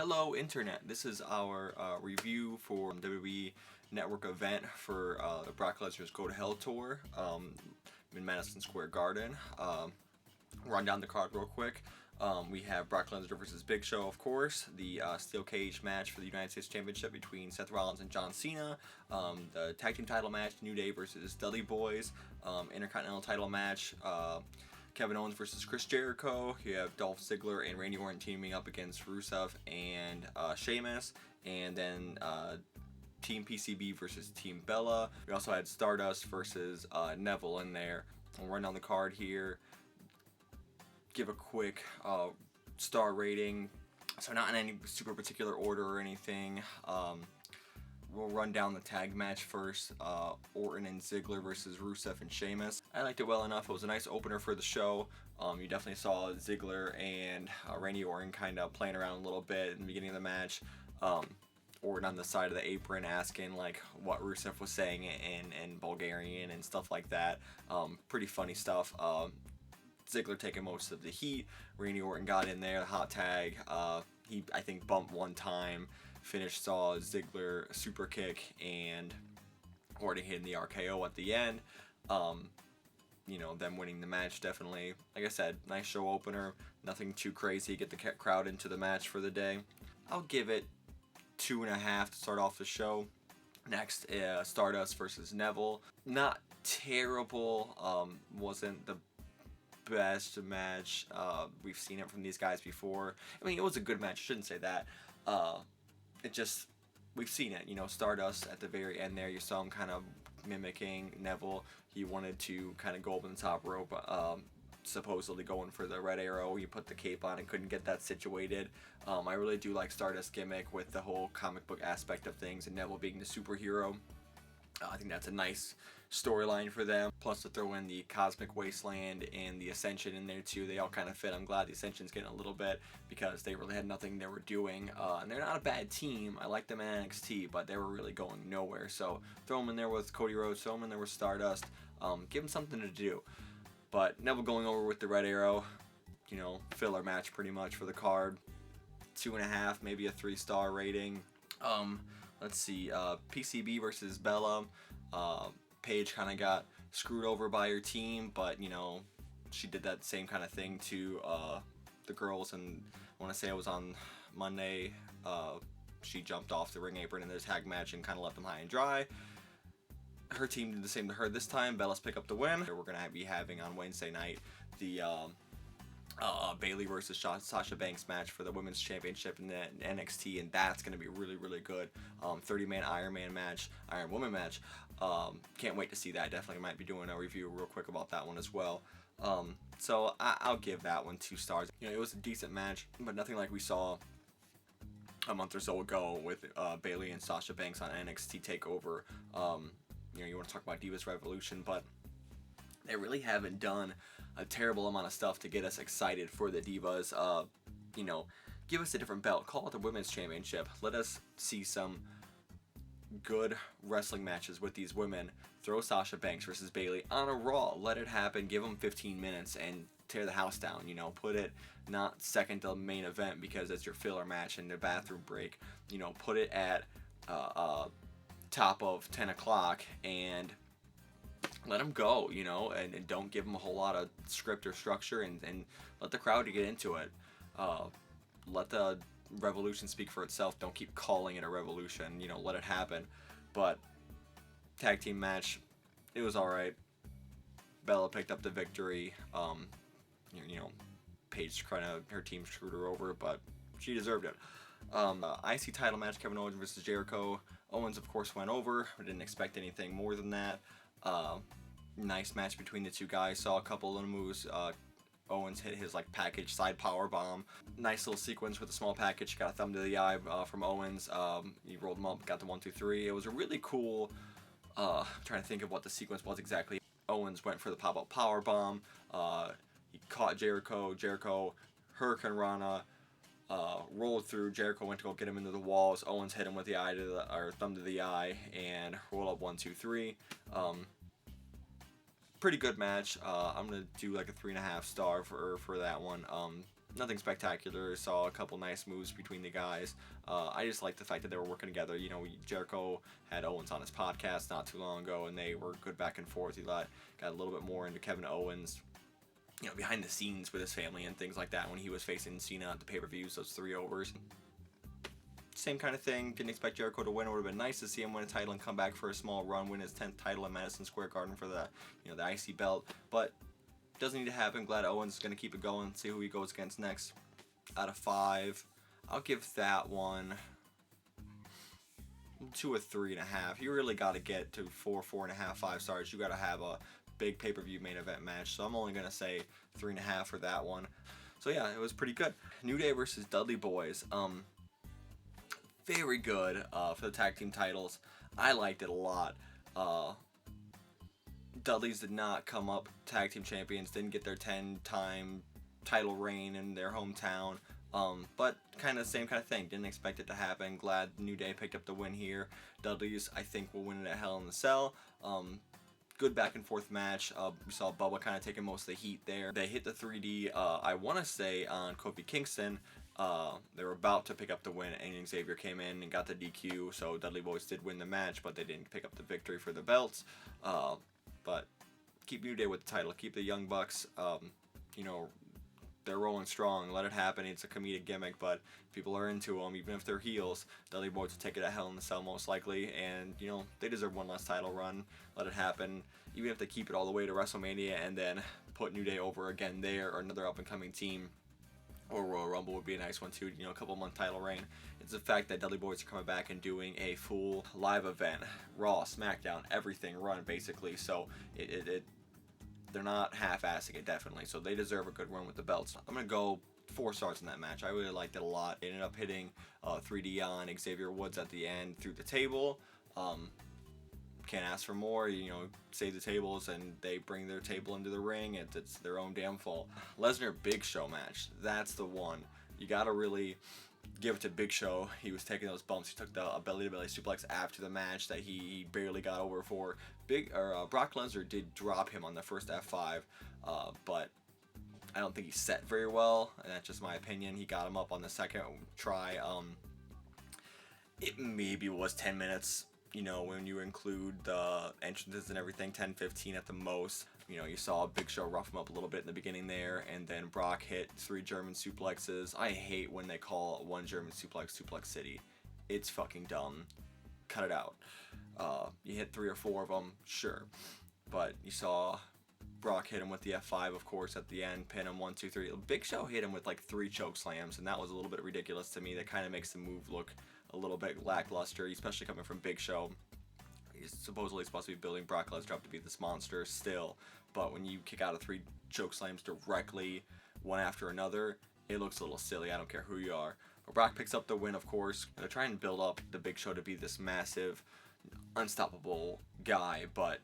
Hello Internet, this is our review for WWE Network event for the Brock Lesnar's Go to Hell tour in Madison Square Garden. Run down the card real quick. We have Brock Lesnar versus Big Show, of course, the steel cage match for the United States Championship between Seth Rollins and John Cena, the tag team title match, New Day versus Dudley Boys, Intercontinental title match, Kevin Owens versus Chris Jericho. You have Dolph Ziggler and Randy Orton teaming up against Rusev and Sheamus, and then Team PCB versus Team Bella. We also had Stardust versus Neville in there. We'll run down the card here. Give a quick star rating. So not in any super particular order or anything. We'll run down the tag match first. Orton and Ziggler versus Rusev and Sheamus. I liked it well enough. It was a nice opener for the show. You definitely saw Ziggler and Randy Orton kind of playing around a little bit in the beginning of the match. Orton on the side of the apron asking like what Rusev was saying in Bulgarian and stuff like that. Pretty funny stuff. Ziggler taking most of the heat. Randy Orton got in there, the hot tag. He, I think, bumped one time. Finish saw Ziggler a super kick and Orton hitting the RKO at the end. Them winning the match definitely. Like I said, nice show opener. Nothing too crazy. Get the crowd into the match for the day. I'll give it 2.5 to start off the show. Next, Stardust versus Neville. Not terrible. Wasn't the best match. We've seen it from these guys before. I mean, it was a good match. I shouldn't say that. We've seen it. Stardust at the very end there, you saw him kind of mimicking Neville. He wanted to kind of go over the top rope, supposedly going for the red arrow. He put the cape on and couldn't get that situated. I really do like Stardust gimmick with the whole comic book aspect of things and Neville being the superhero. I think that's a nice storyline for them. Plus to throw in the Cosmic Wasteland and the Ascension in there too. They all kind of fit. I'm glad the Ascension's getting a little bit because they really had nothing they were doing. And they're not a bad team. I like them in NXT, but they were really going nowhere. So throw them in there with Cody Rhodes, throw them in there with Stardust. Give them something to do. But Neville going over with the red arrow, filler match pretty much for the card. 2.5, maybe a 3-star rating. Let's see, PCB versus Bella. Paige kind of got screwed over by her team, but she did that same kind of thing to the girls, and I want to say it was on Monday. She jumped off the ring apron in their tag match and kind of left them high and dry. Her team did the same to her this time. Bella's pick up the win. We're going to be having on Wednesday night the Bayley versus Sasha Banks match for the Women's Championship in the NXT, and that's going to be really, really good. 30-man Iron Woman match. Can't wait to see that. Definitely might be doing a review real quick about that one as well. So I'll give that one 2 stars. It was a decent match, but nothing like we saw a month or so ago with Bayley and Sasha Banks on NXT TakeOver. You want to talk about Divas Revolution, but they really haven't done a terrible amount of stuff to get us excited for the Divas. Give us a different belt. Call it the Women's Championship. Let us see some good wrestling matches with these women. Throw Sasha Banks versus Bayley on a Raw. Let it happen. Give them 15 minutes and tear the house down. Put it not second to the main event because it's your filler match and the bathroom break. Put it at top of 10 o'clock and let them go, and don't give them a whole lot of script or structure, and let the crowd get into it. Let the revolution speak for itself. Don't keep calling it a revolution. Let it happen. But tag team match, it was all right. Bella picked up the victory. Paige her team screwed her over, but she deserved it. IC title match, Kevin Owens versus Jericho. Owens, of course, went over. I didn't expect anything more than that. Nice match between the two guys. Saw a couple of moves. Owens hit his package side power bomb. Nice little sequence with a small package. Got a thumb to the eye from Owens. He rolled him up, got the 1, 2, 3. It was a really cool. Trying to think of what the sequence was exactly. Owens went for the pop-up power bomb. He caught Jericho. Jericho Hurricane Rana. Rolled through. Jericho went to go get him into the walls. Owens hit him with the thumb to the eye and roll up 1, 2, 3. Pretty good match. I'm gonna do like a 3.5 star for that one. nothing spectacular. Saw a couple nice moves between the guys. I just like the fact that they were working together. You know, Jericho had Owens on his podcast not too long ago, and they were good back and forth. He got a little bit more into Kevin Owens, you know, behind the scenes with his family and things like that when he was facing Cena at the pay-per-views, those 3 overs. Same kind of thing. Didn't expect Jericho to win. It would have been nice to see him win a title and come back for a small run, win his 10th title in Madison Square Garden for the, you know, the IC belt. But doesn't need to happen. Glad Owens is going to keep it going. See who he goes against next. Out of 5, I'll give that one 2 or 3.5. You really got to get to 4, 4.5, 5 stars. You got to have a big pay-per-view main event match. So I'm only going to say 3.5 for that one. So yeah, it was pretty good. New Day versus Dudley Boys. Very good for the tag team titles. I liked it a lot. Dudleys did not come up tag team champions, didn't get their 10-time title reign in their hometown, but kind of same kind of thing. Didn't expect it to happen. Glad New Day picked up the win here. Dudleys, I think, will win it at Hell in the Cell. Good back and forth match. We saw Bubba kind of taking most of the heat there. They hit the 3D, I want to say, on Kofi Kingston. They were about to pick up the win, and Xavier came in and got the DQ, so Dudley Boys did win the match, but they didn't pick up the victory for the belts. But keep New Day with the title. Keep the Young Bucks, you know, they're rolling strong. Let it happen. It's a comedic gimmick, but people are into them, even if they're heels. Dudley Boys will take it at Hell in the Cell most likely, and, you know, they deserve one last title run. Let it happen. Even if they keep it all the way to WrestleMania and then put New Day over again there, or another up-and-coming team, or Royal Rumble would be a nice one too, you know, a couple-month title reign. It's the fact that Dudley Boys are coming back and doing a full live event, Raw, SmackDown, everything run basically. So they're not half-assing it, definitely. So they deserve a good run with the belts. I'm gonna go 4 stars in that match. I really liked it a lot. They ended up hitting 3D on Xavier Woods at the end through the table. Can't ask for more, you know, save the tables, and they bring their table into the ring. It's their own damn fault. Lesnar Big Show match, that's the one. You gotta really give it to Big Show. He was taking those bumps. He took the belly-to-belly suplex after the match that he barely got over for. Brock Lesnar did drop him on the first F5, but I don't think he set very well, and that's just my opinion. He got him up on the second try. It maybe was 10 minutes. You know, when you include the entrances and everything, 10, 15 at the most. You know, you saw Big Show rough him up a little bit in the beginning there, and then Brock hit 3 German suplexes. I hate when they call one German suplex Suplex City. It's fucking dumb. Cut it out. You hit 3 or 4 of them, sure. But you saw Brock hit him with the F5, of course, at the end, pin him 1, 2, 3. Big Show hit him with like 3 choke slams, and that was a little bit ridiculous to me. That kind of makes the move look a little bit lackluster, especially coming from Big Show. He's supposedly supposed to be building Brock Lesnar up to be this monster still, but when you kick out of 3 choke slams directly, one after another, it looks a little silly. I don't care who you are. But Brock picks up the win, of course. They're trying to build up the Big Show to be this massive, unstoppable guy, but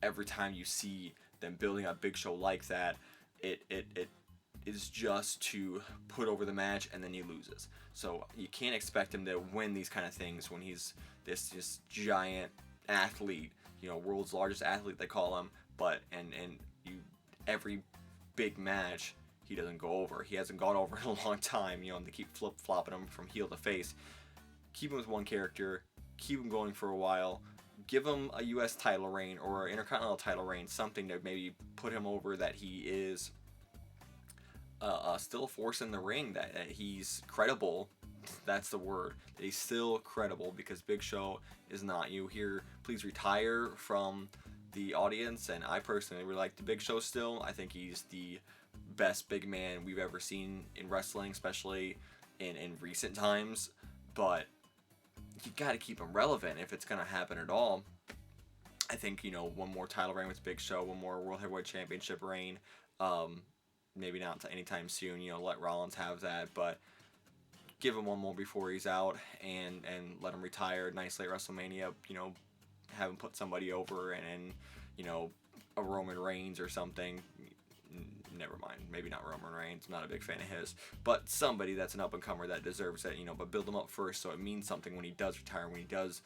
every time you see them building up Big Show like that, it is just to put over the match, and then he loses. So you can't expect him to win these kind of things when he's this giant athlete, you know, world's largest athlete they call him. But every big match he doesn't go over. He hasn't gone over in a long time. You know, and they keep flip-flopping him from heel to face. Keep him with one character. Keep him going for a while. Give him a U.S. title reign or an Intercontinental title reign, something to maybe put him over, that he is still a force in the ring, that he's credible. That's the word. That he's still credible, because Big Show is not. You hear, please retire from the audience, and I personally really like the Big Show still. I think he's the best big man we've ever seen in wrestling, especially in recent times. But you got to keep him relevant if it's going to happen at all. I think, you know, one more title reign with Big Show, one more World Heavyweight Championship reign. Maybe not anytime soon, you know, let Rollins have that, but give him one more before he's out, and let him retire nicely at WrestleMania, you know, have him put somebody over, and you know, a Roman Reigns or something. Never mind, maybe not Roman Reigns, I'm not a big fan of his, but somebody that's an up-and-comer that deserves it, you know, but build him up first so it means something when he does retire, when he does,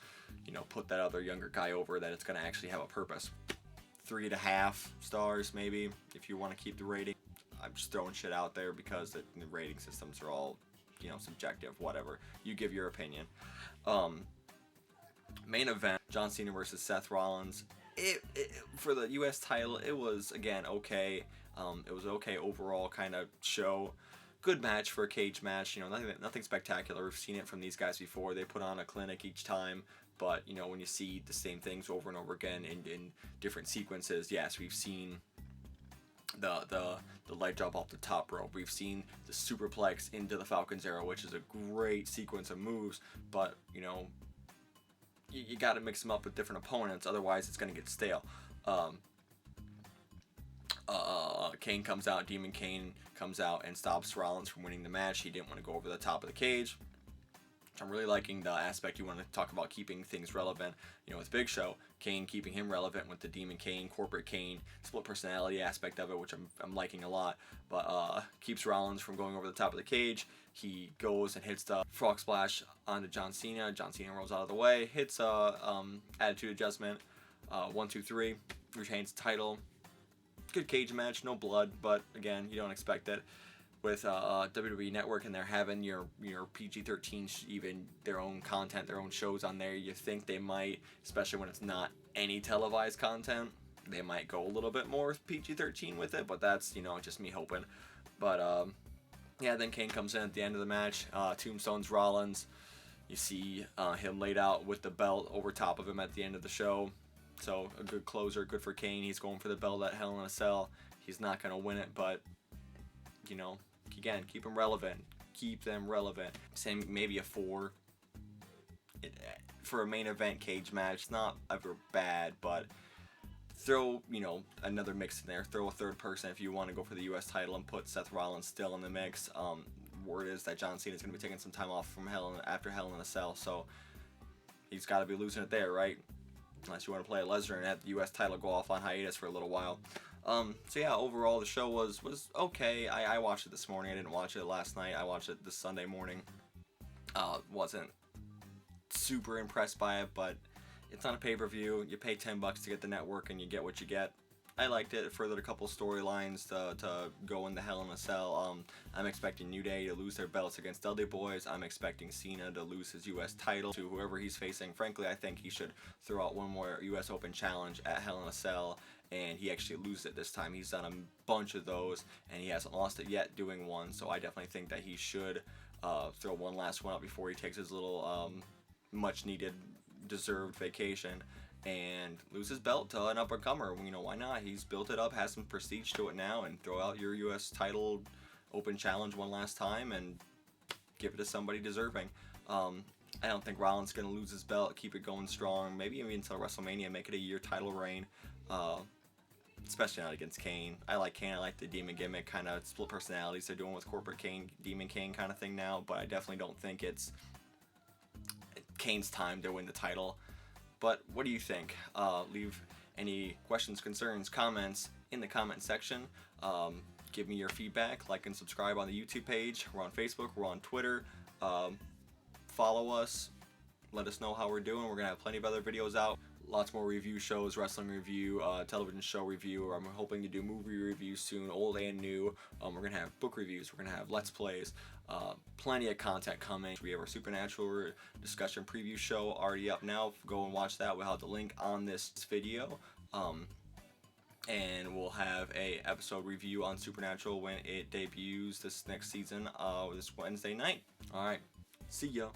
you know, put that other younger guy over, that it's going to actually have a purpose. 3.5 stars, maybe, if you want to keep the rating. I'm just throwing shit out there because the rating systems are all, you know, subjective. Whatever, you give your opinion. Main event: John Cena versus Seth Rollins. For the U.S. title, it was again okay. It was okay overall kind of show. Good match for a cage match. You know, nothing spectacular. We've seen it from these guys before. They put on a clinic each time. But, you know, when you see the same things over and over again in different sequences, yes, we've seen the leg drop off the top rope. We've seen the superplex into the Falcon's Arrow, which is a great sequence of moves. But, you know, you got to mix them up with different opponents. Otherwise, it's going to get stale. Kane comes out. Demon Kane comes out and stops Rollins from winning the match. He didn't want to go over the top of the cage. I'm really liking the aspect you want to talk about keeping things relevant. You know, with Big Show, Kane keeping him relevant with the Demon Kane, Corporate Kane, split personality aspect of it, which I'm liking a lot. But keeps Rollins from going over the top of the cage. He goes and hits the frog splash onto John Cena. John Cena rolls out of the way, hits attitude adjustment. 1, 2, 3, retains the title. Good cage match, no blood, but again, you don't expect it. With WWE Network and they're having your PG-13, even their own content, their own shows on there, you think they might, especially when it's not any televised content, they might go a little bit more PG-13 with it, but that's, you know, just me hoping. But yeah, then Kane comes in at the end of the match, tombstones Rollins. You see him laid out with the belt over top of him at the end of the show. So a good closer, good for Kane. He's going for the belt at Hell in a Cell. He's not going to win it, but, you know, again, keep them relevant. Keep them relevant. Same, maybe a 4. For a main event cage match, it's not ever bad, but throw, you know, another mix in there. Throw a third person if you want to go for the U.S. title and put Seth Rollins still in the mix. Word is that John Cena is going to be taking some time off from after Hell in a Cell, so he's got to be losing it there, right? Unless you want to play a Lesnar and have the U.S. title go off on hiatus for a little while. So yeah, overall the show was okay. I watched it this morning. I didn't watch it last night. I watched it this Sunday morning. Wasn't super impressed by it, but it's on a pay-per-view. You pay $10 to get the network and you get what you get. I liked it. It furthered a couple storylines to go in the Hell in a Cell. I'm expecting New Day to lose their belts against Dudley Boys. I'm expecting Cena to lose his U.S. title to whoever he's facing. Frankly, I think he should throw out one more U.S. Open challenge at Hell in a Cell, and he actually loses it this time. He's done a bunch of those, and he hasn't lost it yet doing one, so I definitely think that he should throw one last one out before he takes his little much-needed, deserved vacation and lose his belt to an up-and-comer. You know, why not? He's built it up, has some prestige to it now, and throw out your U.S. title open challenge one last time and give it to somebody deserving. I don't think Rollins is going to lose his belt, keep it going strong, maybe even until WrestleMania, make it a year title reign, especially not against Kane. I like Kane, I like the Demon gimmick, kind of split personalities they're doing with Corporate Kane, Demon Kane kind of thing now, but I definitely don't think it's Kane's time to win the title. But what do you think? Leave any questions, concerns, comments in the comment section. Give me your feedback. Like and subscribe on the YouTube page. We're on Facebook. We're on Twitter. Follow us. Let us know how we're doing. We're going to have plenty of other videos out. Lots more review shows, wrestling review, television show review. I'm hoping to do movie reviews soon, old and new. We're going to have book reviews. We're going to have Let's Plays. Plenty of content coming. We have our Supernatural discussion preview show already up now. Go and watch that. We'll have the link on this video. And we'll have a episode review on Supernatural when it debuts this next season, this Wednesday night. All right. See ya.